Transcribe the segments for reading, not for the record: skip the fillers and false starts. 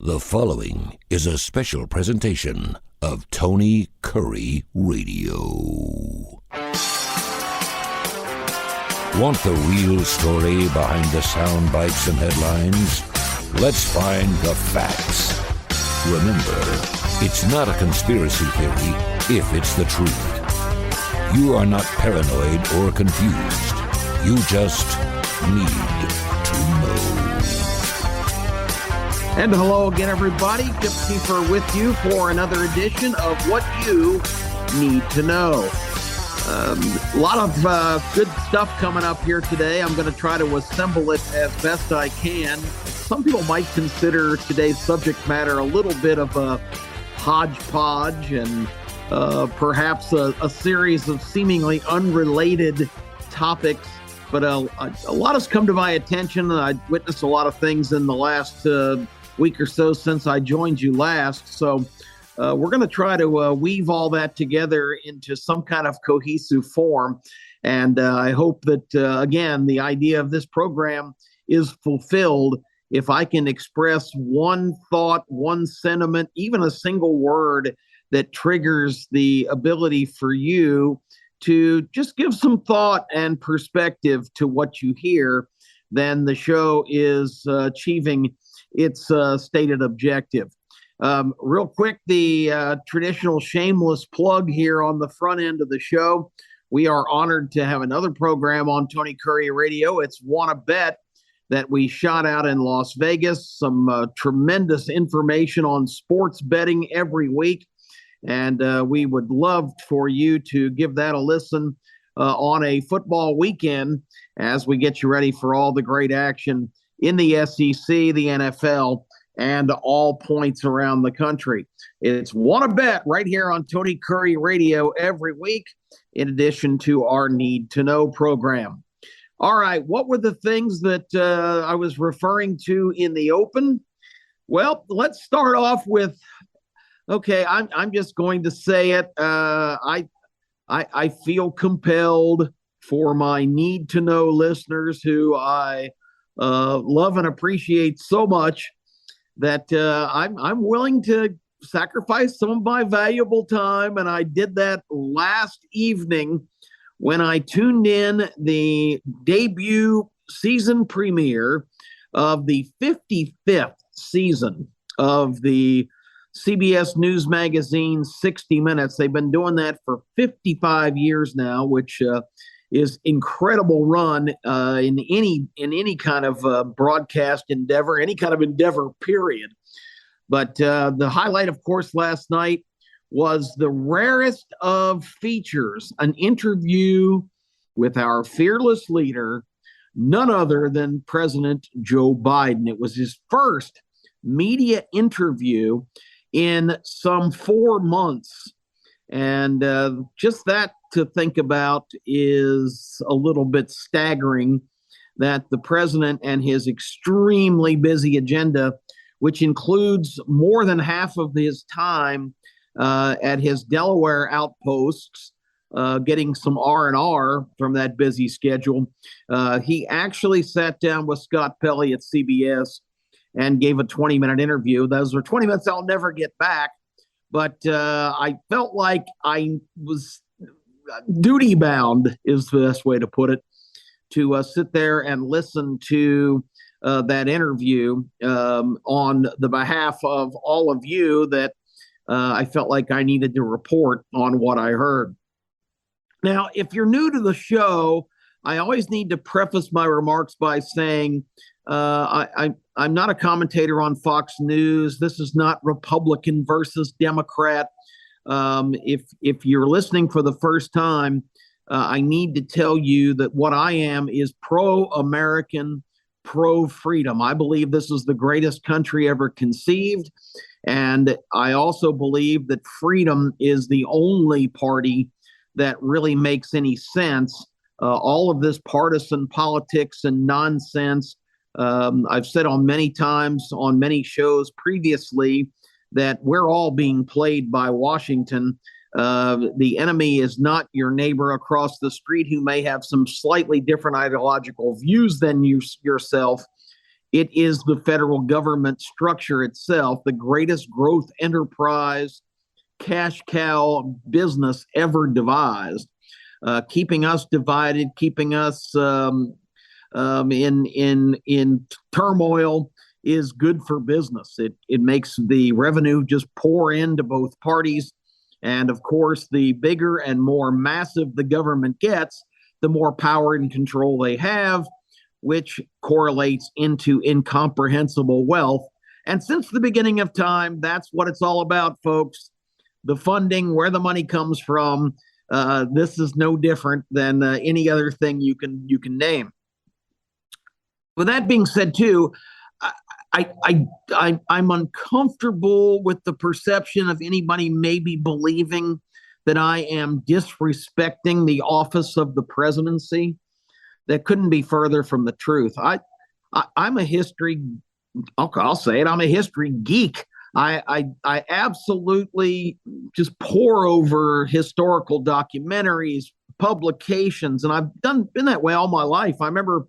The following is a special presentation of Tony Kurre Radio. Want the real story behind the sound bites and headlines? Let's find the facts. Remember, it's not a conspiracy theory if it's the truth. You are not paranoid or confused. You just need to know. And hello again, everybody. Kip Keefer with you for another edition of What You Need to Know. A lot of good stuff coming up here today. I'm going to try to assemble it as best I can. Some people might consider today's subject matter a little bit of a hodgepodge and perhaps a series of seemingly unrelated topics. But a lot has come to my attention. I witnessed a lot of things in the last week or so since I joined you last. So we're going to try to weave all that together into some kind of cohesive form. And I hope that, again, the idea of this program is fulfilled if I can express one thought, one sentiment, even a single word that triggers the ability for you to just give some thought and perspective to what you hear. Then the show is achieving its stated objective. Real quick, the traditional shameless plug here on the front end of the show. We are honored to have another program on Tony Kurre Radio. It's Wanna Bet that we shot out in Las Vegas. Some tremendous information on sports betting every week. And we would love for you to give that a listen on a football weekend as we get you ready for all the great action in the SEC, the NFL, and all points around the country. It's Wanna Bet right here on Tony Kurre Radio every week, in addition to our Need to Know program. All right, what were the things that I was referring to in the open? Well, let's start off with, okay, I'm just going to say it. I feel compelled for my Need to Know listeners who I love and appreciate so much that I'm willing to sacrifice some of my valuable time. And I did that last evening when I tuned in the debut season premiere of the 55th season of the CBS News Magazine 60 Minutes. They've been doing that for 55 years now, which is incredible run in any kind of broadcast endeavor, any kind of endeavor, period. But the highlight, of course, last night was the rarest of features, an interview with our fearless leader, none other than President Joe Biden. It was his first media interview in some 4 months. And just that to think about is a little bit staggering, that the president and his extremely busy agenda, which includes more than half of his time at his Delaware outposts, getting some R&R from that busy schedule. He actually sat down with Scott Pelley at CBS and gave a 20-minute interview. Those are 20 minutes I'll never get back, but I felt like I was duty-bound, is the best way to put it, to sit there and listen to that interview on the behalf of all of you that I felt like I needed to report on what I heard. Now, if you're new to the show, I always need to preface my remarks by saying I'm not a commentator on Fox News. This is not Republican versus Democrat. If you're listening for the first time, I need to tell you that what I am is pro-American, pro-freedom. I believe this is the greatest country ever conceived. And I also believe that freedom is the only party that really makes any sense. All of this partisan politics and nonsense, I've said on many times on many shows previously that we're all being played by Washington. The enemy is not your neighbor across the street who may have some slightly different ideological views than yourself. It is the federal government structure itself, the greatest growth enterprise, cash cow business ever devised, keeping us divided, keeping us in turmoil is good for business. It makes the revenue just pour into both parties. And of course, the bigger and more massive the government gets, the more power and control they have, which correlates into incomprehensible wealth. And since the beginning of time, that's what it's all about, folks. The funding, where the money comes from. This is no different than any other thing you can name. With that being said, too, I'm uncomfortable with the perception of anybody maybe believing that I am disrespecting the office of the presidency. That couldn't be further from the truth. I'm a history, I'll say it, I'm a history geek. I absolutely just pore over historical documentaries, publications, and I've been that way all my life. I remember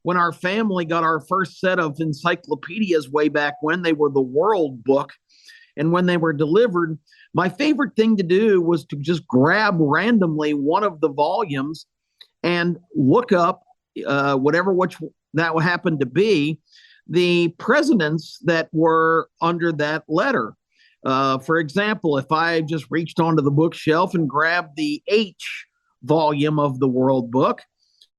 when our family got our first set of encyclopedias way back when, they were the World Book. And when they were delivered, my favorite thing to do was to just grab randomly one of the volumes and look up which that happened to be, the presidents that were under that letter. For example, if I just reached onto the bookshelf and grabbed the H volume of the World Book,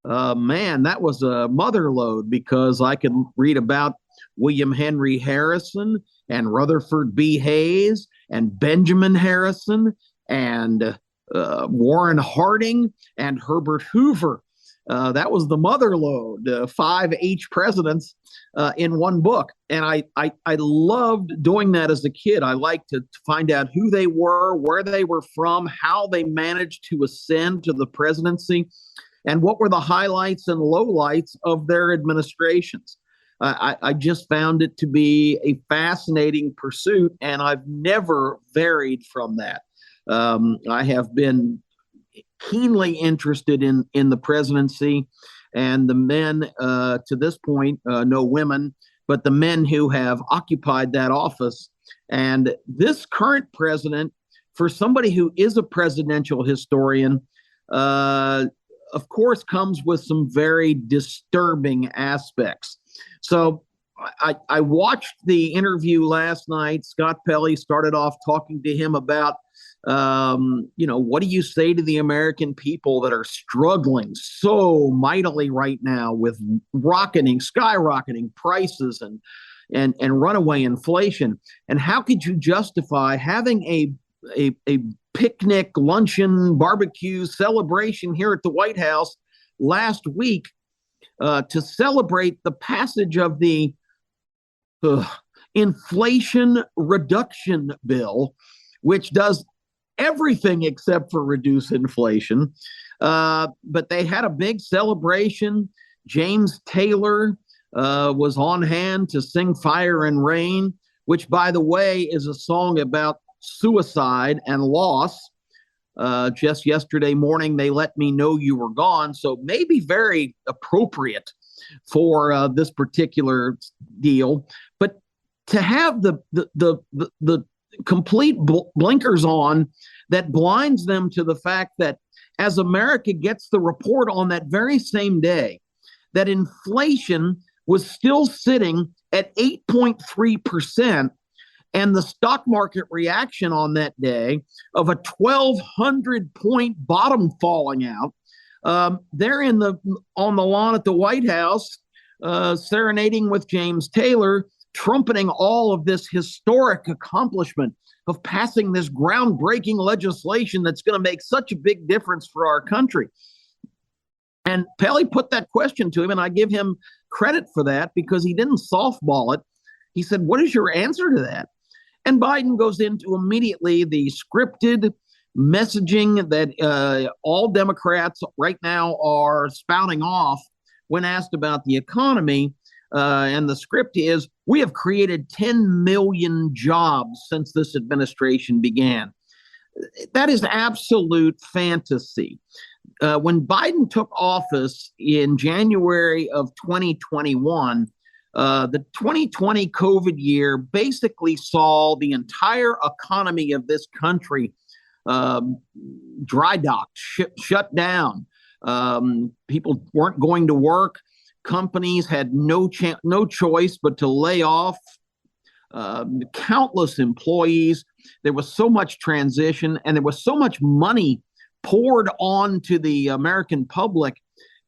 man, that was a mother lode, because I could read about William Henry Harrison and Rutherford B. Hayes and Benjamin Harrison and Warren Harding and Herbert Hoover. That was the mother lode, 5 H presidents in one book. And I loved doing that as a kid. I liked to find out who they were, where they were from, how they managed to ascend to the presidency, and what were the highlights and lowlights of their administrations. I just found it to be a fascinating pursuit, and I've never varied from that. I have been keenly interested in the presidency and the men, to this point, no women, but the men who have occupied that office. And this current president, for somebody who is a presidential historian, of course, comes with some very disturbing aspects. So I watched the interview last night. Scott Pelley started off talking to him about, what do you say to the American people that are struggling so mightily right now with skyrocketing prices and runaway inflation? And how could you justify having a picnic, luncheon, barbecue celebration here at the White House last week to celebrate the passage of the Inflation Reduction Bill, which does everything except for reduce inflation? But they had a big celebration. James Taylor was on hand to sing Fire and Rain, which, by the way, is a song about suicide and loss. Just yesterday morning, they let me know you were gone. So maybe very appropriate for this particular deal. But to have the complete blinkers on that blinds them to the fact that as America gets the report on that very same day, that inflation was still sitting at 8.3%, and the stock market reaction on that day of a 1,200-point bottom falling out. They're on the lawn at the White House, serenading with James Taylor, trumpeting all of this historic accomplishment of passing this groundbreaking legislation that's going to make such a big difference for our country. And Pelley put that question to him, and I give him credit for that, because he didn't softball it. He said, "What is your answer to that?" And Biden goes into immediately the scripted messaging that all Democrats right now are spouting off when asked about the economy. And the script is, we have created 10 million jobs since this administration began. That is absolute fantasy. When Biden took office in January of 2021, The 2020 COVID year basically saw the entire economy of this country dry docked, shut down. People weren't going to work. Companies had no choice but to lay off countless employees. There was so much transition, and there was so much money poured onto the American public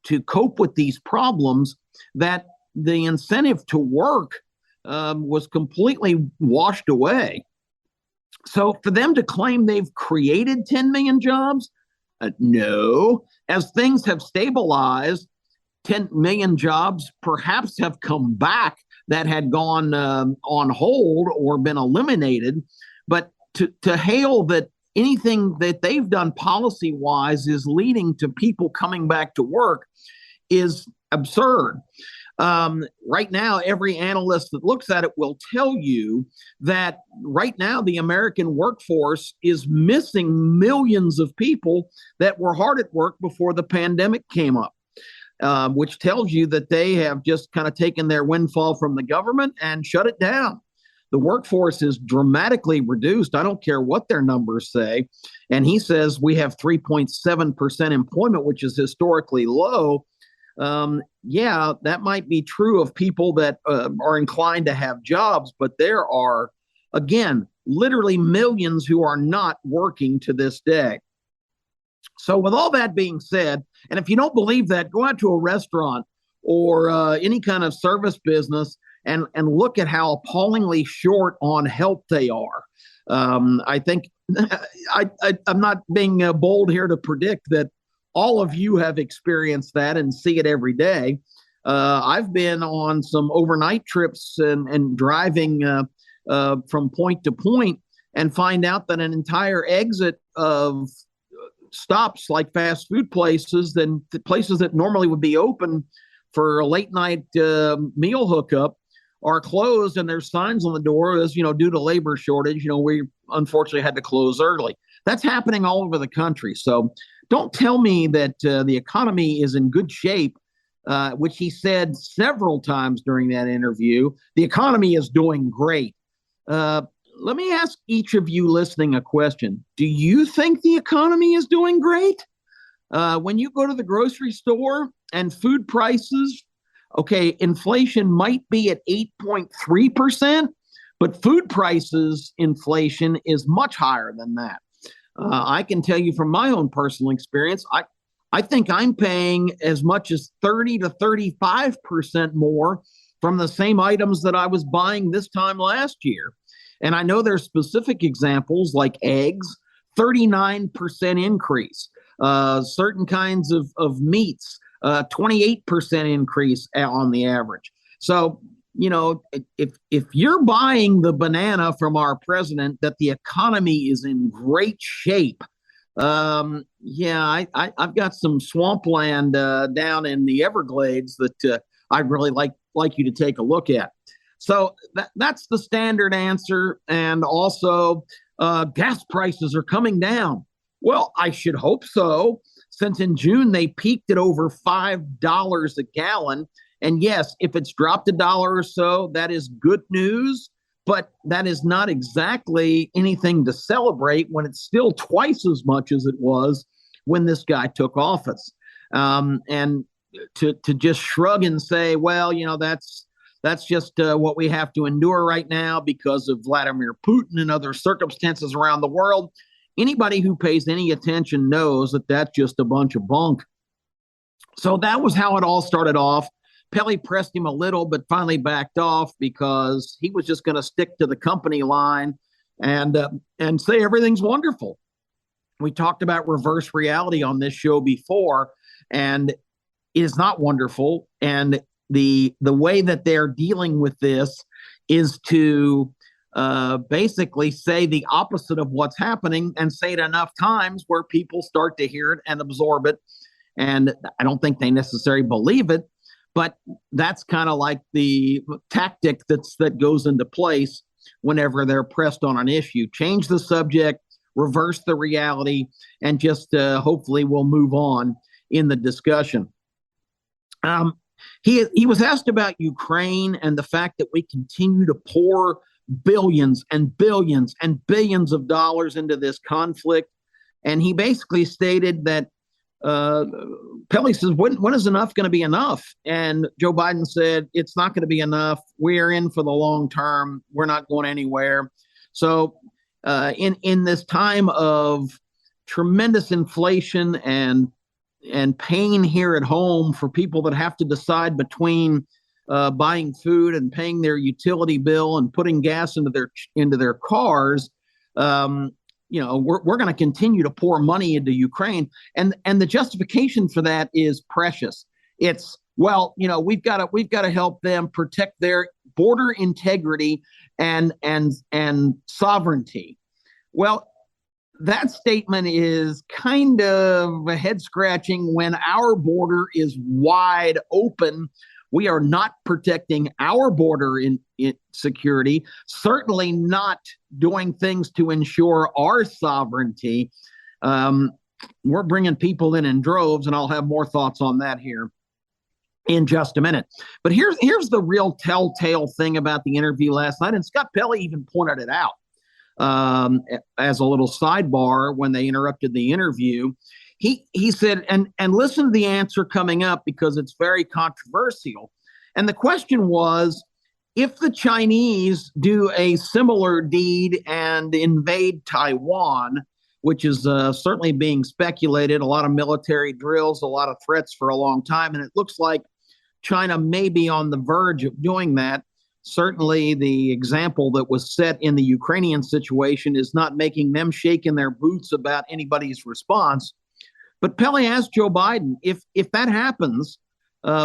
to cope with these problems that the incentive to work was completely washed away. So for them to claim they've created 10 million jobs, no. As things have stabilized, 10 million jobs perhaps have come back that had gone on hold or been eliminated. But to hail that anything that they've done policy-wise is leading to people coming back to work is absurd. Right now, every analyst that looks at it will tell you that right now the American workforce is missing millions of people that were hard at work before the pandemic came up, which tells you that they have just kind of taken their windfall from the government and shut it down. The workforce is dramatically reduced. I don't care what their numbers say. And he says we have 3.7% employment, which is historically low. Yeah, that might be true of people that are inclined to have jobs, but there are, again, literally millions who are not working to this day. So with all that being said, and if you don't believe that, go out to a restaurant or any kind of service business and look at how appallingly short on help they are. I think I'm not being bold here to predict that all of you have experienced that and see it every day. I've been on some overnight trips and driving from point to point and find out that an entire exit of stops like fast food places, then the places that normally would be open for a late night meal hookup are closed, and there's signs on the door as, due to labor shortage, we unfortunately had to close early. That's happening all over the country. So don't tell me that the economy is in good shape, which he said several times during that interview. The economy is doing great. Let me ask each of you listening a question. Do you think the economy is doing great? When you go to the grocery store and food prices, okay, inflation might be at 8.3%, but food prices inflation is much higher than that. I can tell you from my own personal experience, I think I'm paying as much as 30 to 35% more from the same items that I was buying this time last year. And I know there's specific examples like eggs, 39% increase, certain kinds of meats, 28% increase on the average. So, if you're buying the banana from our president that the economy is in great shape, I've got some swampland down in the Everglades that I'd really like you to take a look at. So that's the standard answer. And also, gas prices are coming down. Well, I should hope so, since in June they peaked at over $5 a gallon. And yes, if it's dropped $1 or so, that is good news, but that is not exactly anything to celebrate when it's still twice as much as it was when this guy took office. And to just shrug and say, well, that's just what we have to endure right now because of Vladimir Putin and other circumstances around the world. Anybody who pays any attention knows that that's just a bunch of bunk. So that was how it all started off. Pelly pressed him a little, but finally backed off because he was just going to stick to the company line and say everything's wonderful. We talked about reverse reality on this show before, and it is not wonderful. And the way that they're dealing with this is to basically say the opposite of what's happening and say it enough times where people start to hear it and absorb it. And I don't think they necessarily believe it, but that's kind of like the tactic that goes into place whenever they're pressed on an issue. Change the subject, reverse the reality, and just hopefully we'll move on in the discussion. He was asked about Ukraine and the fact that we continue to pour billions and billions and billions of dollars into this conflict, and he basically stated that Pele says, when is enough going to be enough? And Joe Biden said, it's not going to be enough. We're in for the long term. We're not going anywhere. So in this time of tremendous inflation and pain here at home for people that have to decide between buying food and paying their utility bill and putting gas into their cars, we're going to continue to pour money into Ukraine, and the justification for that is precious. It's, well, we've got to help them protect their border integrity and sovereignty. Well, that statement is kind of head scratching when our border is wide open. We are not protecting our border in security, certainly not doing things to ensure our sovereignty. We're bringing people in droves, and I'll have more thoughts on that here in just a minute. But here's the real telltale thing about the interview last night, and Scott Pelley even pointed it out as a little sidebar when they interrupted the interview. He said, and listen to the answer coming up because it's very controversial. And the question was, if the Chinese do a similar deed and invade Taiwan, which is certainly being speculated, a lot of military drills, a lot of threats for a long time, and it looks like China may be on the verge of doing that. Certainly the example that was set in the Ukrainian situation is not making them shake in their boots about anybody's response. But Pelley asked Joe Biden, if that happens,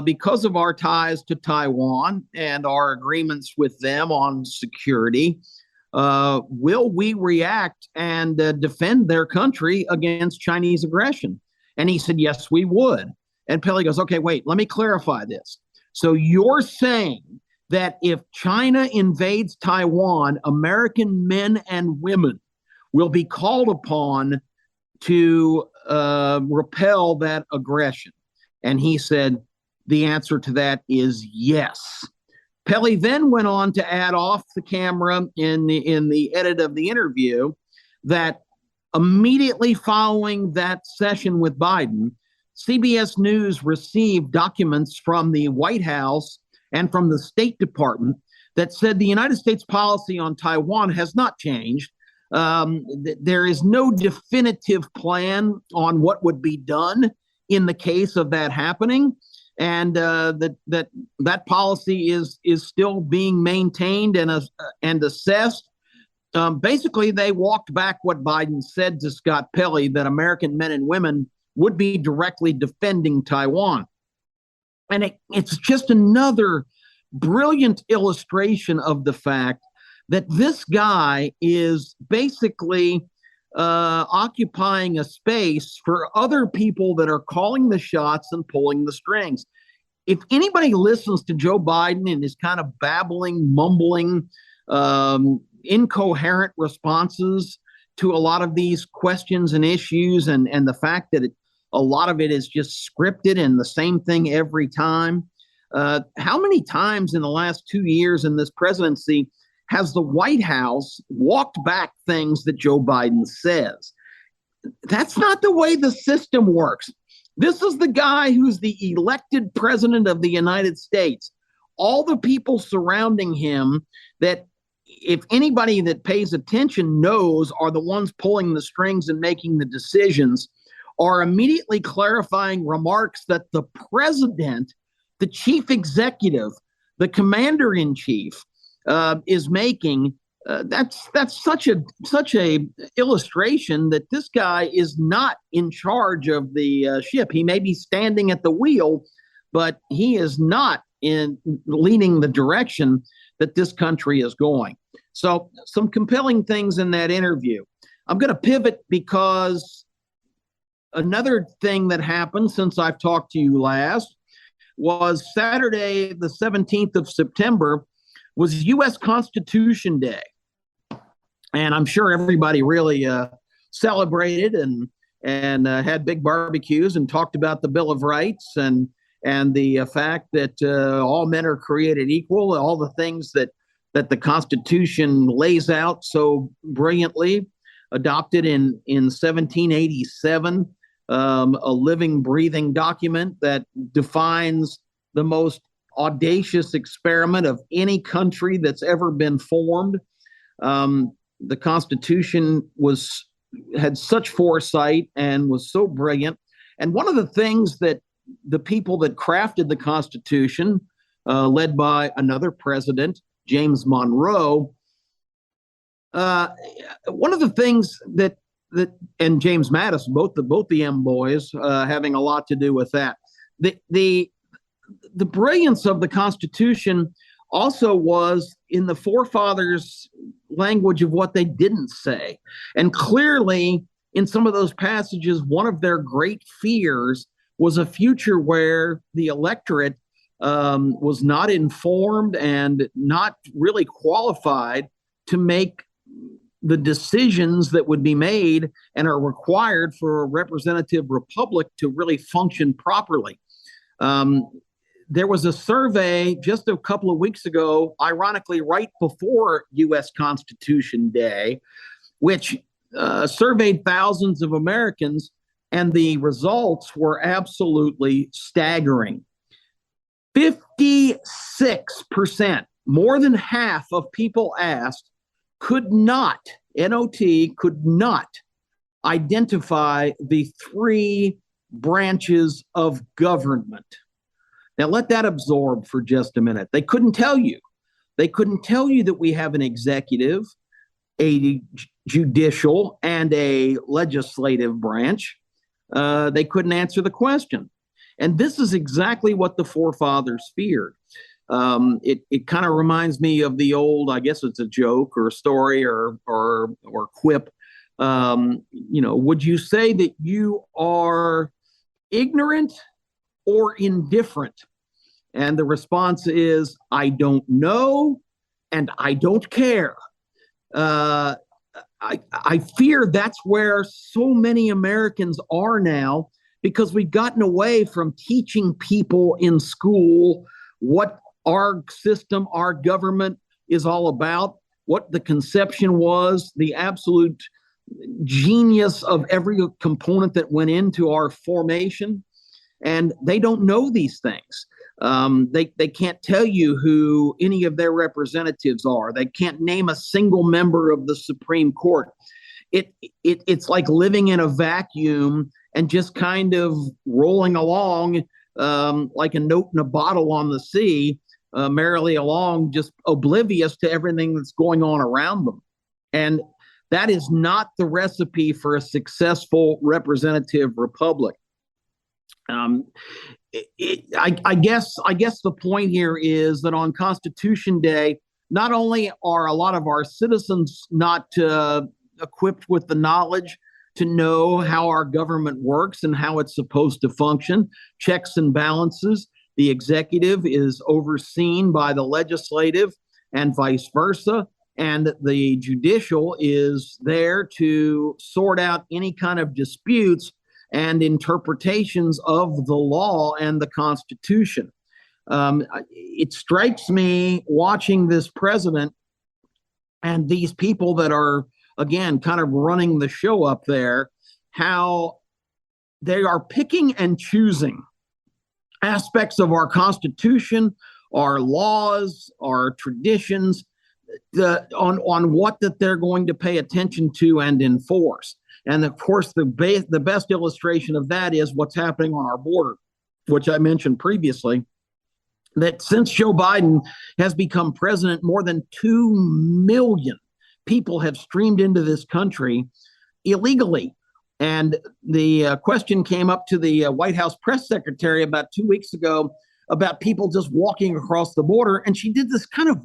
because of our ties to Taiwan and our agreements with them on security, will we react and defend their country against Chinese aggression? And he said, yes, we would. And Pelley goes, okay, wait, let me clarify this. So you're saying that if China invades Taiwan, American men and women will be called upon to repel that aggression? And he said, the answer to that is yes. Pelley then went on to add off the camera in the edit of the interview that immediately following that session with Biden, CBS News received documents from the White House and from the State Department that said the United States policy on Taiwan has not changed. There is no definitive plan on what would be done in the case of that happening, and that policy is still being maintained and assessed. Basically, they walked back what Biden said to Scott Pelley, that American men and women would be directly defending Taiwan. And it's just another brilliant illustration of the fact that this guy is basically occupying a space for other people that are calling the shots and pulling the strings. If anybody listens to Joe Biden and his kind of babbling, mumbling, incoherent responses to a lot of these questions and issues, and the fact that a lot of it is just scripted and the same thing every time. How many times in the last 2 years in this presidency has the White House walked back things that Joe Biden says? That's not the way the system works. This is the guy who's the elected president of the United States. All the people surrounding him that, if anybody that pays attention knows, are the ones pulling the strings and making the decisions, are immediately clarifying remarks that the president, the chief executive, the commander-in-chief is making. That's such a illustration that this guy is not in charge of the ship. He may be standing at the wheel, but he is not in leading the direction that this country is going. So some compelling things in that interview. I'm going to pivot because another thing that happened since I've talked to you last was Saturday, the 17th of September, was U.S. Constitution Day. And I'm sure everybody really celebrated and had big barbecues and talked about the Bill of Rights and and the fact that all men are created equal, all the things that the Constitution lays out so brilliantly, adopted in 1787, a living, breathing document that defines the most audacious experiment of any country that's ever been formed. The Constitution had such foresight and was so brilliant. And one of the things that the people that crafted the Constitution, led by another president, James Monroe, one of the things that and James Madison, both the M boys, having a lot to do with that. The brilliance of the Constitution also was in the forefathers' language of what they didn't say. And clearly, in some of those passages, one of their great fears was a future where the electorate was not informed and not really qualified to make the decisions that would be made and are required for a representative republic to really function properly. There was a survey just a couple of weeks ago, ironically, right before U.S. Constitution Day, which surveyed thousands of Americans, and the results were absolutely staggering. 56%, more than half of people asked, could not identify the three branches of government. Now, let that absorb for just a minute. They couldn't tell you. They couldn't tell you that we have an executive, a judicial, and a legislative branch. They couldn't answer the question. And this is exactly what the forefathers feared. It kind of reminds me of the old, I guess it's a joke or a story or quip. Would you say that you are ignorant or indifferent? And the response is, I don't know, and I don't care. I fear that's where so many Americans are now, because we've gotten away from teaching people in school what our system, our government is all about, what the conception was, the absolute genius of every component that went into our formation. And they don't know these things. They can't tell you who any of their representatives are. They can't name a single member of the Supreme Court. It's like living in a vacuum and just kind of rolling along like a note in a bottle on the sea, merrily along, just oblivious to everything that's going on around them. And that is not the recipe for a successful representative republic. I guess the point here is that on Constitution Day, not only are a lot of our citizens not equipped with the knowledge to know how our government works and how it's supposed to function, checks and balances. The executive is overseen by the legislative and vice versa. And the judicial is there to sort out any kind of disputes and interpretations of the law and the Constitution. It strikes me watching this president and these people that are, again, kind of running the show up there, how they are picking and choosing aspects of our Constitution, our laws, our traditions, on what that they're going to pay attention to and enforce. And of course, the best illustration of that is what's happening on our border, which I mentioned previously, that since Joe Biden has become president, more than 2 million people have streamed into this country illegally. And the question came up to the White House press secretary about 2 weeks ago about people just walking across the border. And she did this kind of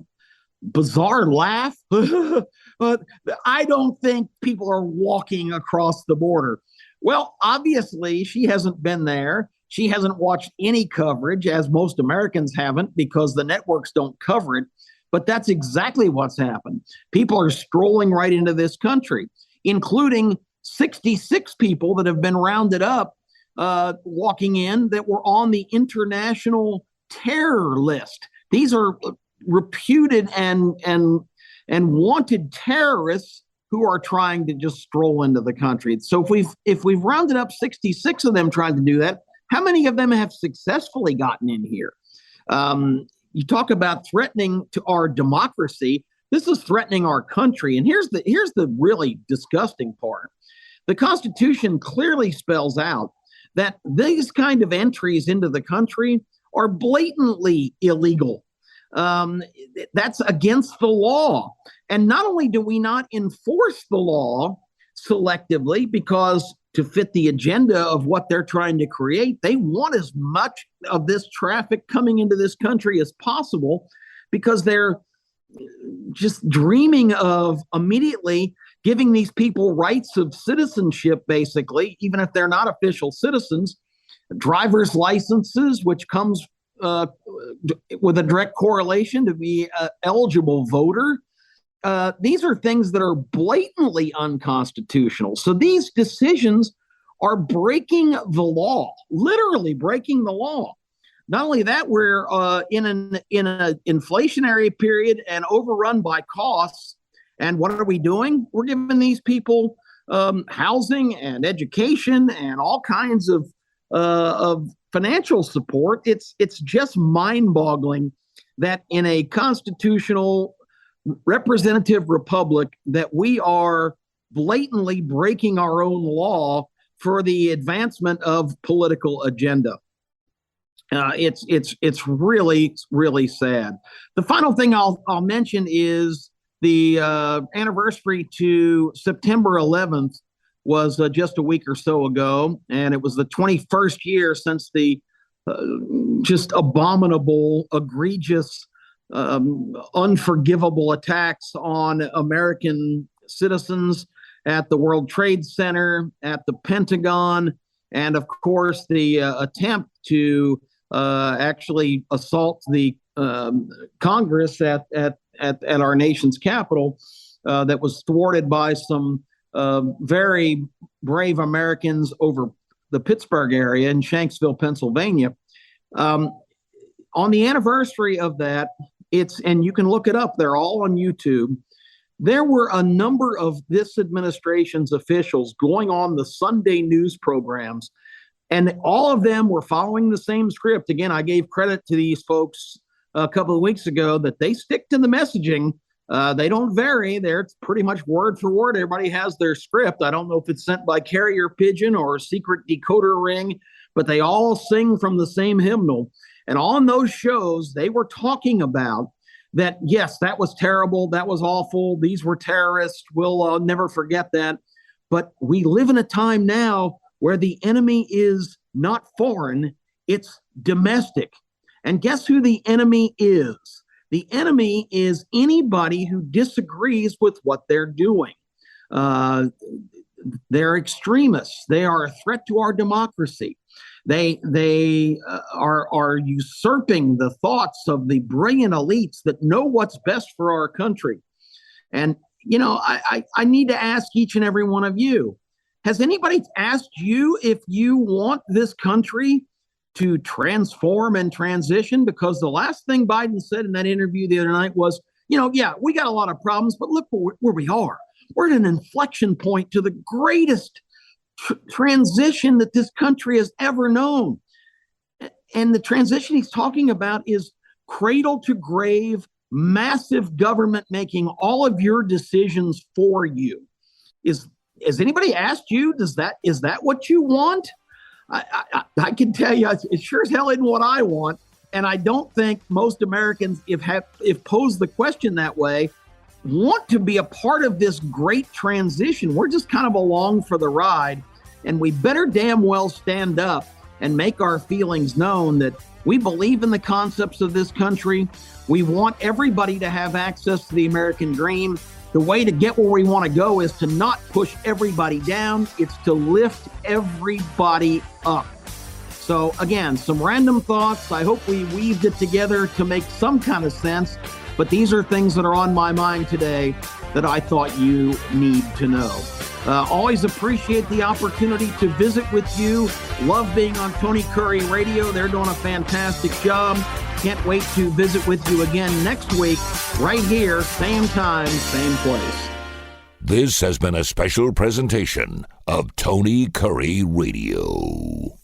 bizarre laugh. But I don't think people are walking across the border. Well, obviously, she hasn't been there. She hasn't watched any coverage, as most Americans haven't, because the networks don't cover it. But that's exactly what's happened. People are strolling right into this country, including 66 people that have been rounded up walking in that were on the international terror list. These are reputed and wanted terrorists who are trying to just stroll into the country. So if we've rounded up 66 of them trying to do that, how many of them have successfully gotten in here? You talk about threatening to our democracy. This is threatening our country. And here's the really disgusting part. The Constitution clearly spells out that these kind of entries into the country are blatantly illegal. That's against the law. And not only do we not enforce the law selectively because to fit the agenda of what they're trying to create, they want as much of this traffic coming into this country as possible because they're just dreaming of immediately giving these people rights of citizenship, basically, even if they're not official citizens, driver's licenses, which comes with a direct correlation to be an eligible voter. These are things that are blatantly unconstitutional. So these decisions are breaking the law, literally breaking the law. Not only that, we're in an inflationary period and overrun by costs. And what are we doing? We're giving these people housing and education and all kinds of financial support. It's just mind-boggling that in a constitutional representative republic that we are blatantly breaking our own law for the advancement of political agenda. It's really, really sad. The final thing I'll mention is the anniversary to September 11th was just a week or so ago, and it was the 21st year since the just abominable, egregious, unforgivable attacks on American citizens at the World Trade Center, at the Pentagon, and of course the attempt to actually assault the Congress at our nation's capital that was thwarted by some very brave Americans over the Pittsburgh area in Shanksville, Pennsylvania. On the anniversary of that, and you can look it up, they're all on YouTube. There were a number of this administration's officials going on the Sunday news programs, and all of them were following the same script. Again, I gave credit to these folks a couple of weeks ago that they stick to the messaging. They don't vary. They're pretty much word for word. Everybody has their script. I don't know if it's sent by carrier pigeon or a secret decoder ring, but they all sing from the same hymnal. And on those shows, they were talking about that, yes, that was terrible. That was awful. These were terrorists. We'll never forget that. But we live in a time now where the enemy is not foreign, it's domestic. And guess who the enemy is? The enemy is anybody who disagrees with what they're doing. They're extremists. They are a threat to our democracy. They are usurping the thoughts of the brilliant elites that know what's best for our country. And, I need to ask each and every one of you, has anybody asked you if you want this country to transform and transition? Because the last thing Biden said in that interview the other night was, yeah, we got a lot of problems, but look where we are. We're at an inflection point to the greatest transition that this country has ever known. And the transition he's talking about is cradle to grave, massive government making all of your decisions for you. Has anybody asked you, is that what you want? I can tell you, it sure as hell isn't what I want. And I don't think most Americans, if posed the question that way, want to be a part of this great transition. We're just kind of along for the ride. And we better damn well stand up and make our feelings known that we believe in the concepts of this country. We want everybody to have access to the American dream. The way to get where we want to go is to not push everybody down. It's to lift everybody up. So again, some random thoughts. I hope we weaved it together to make some kind of sense. But these are things that are on my mind today that I thought you need to know. Always appreciate the opportunity to visit with you. Love being on Tony Kurre Radio. They're doing a fantastic job. Can't wait to visit with you again next week, right here, same time, same place. This has been a special presentation of Tony Kurre Radio.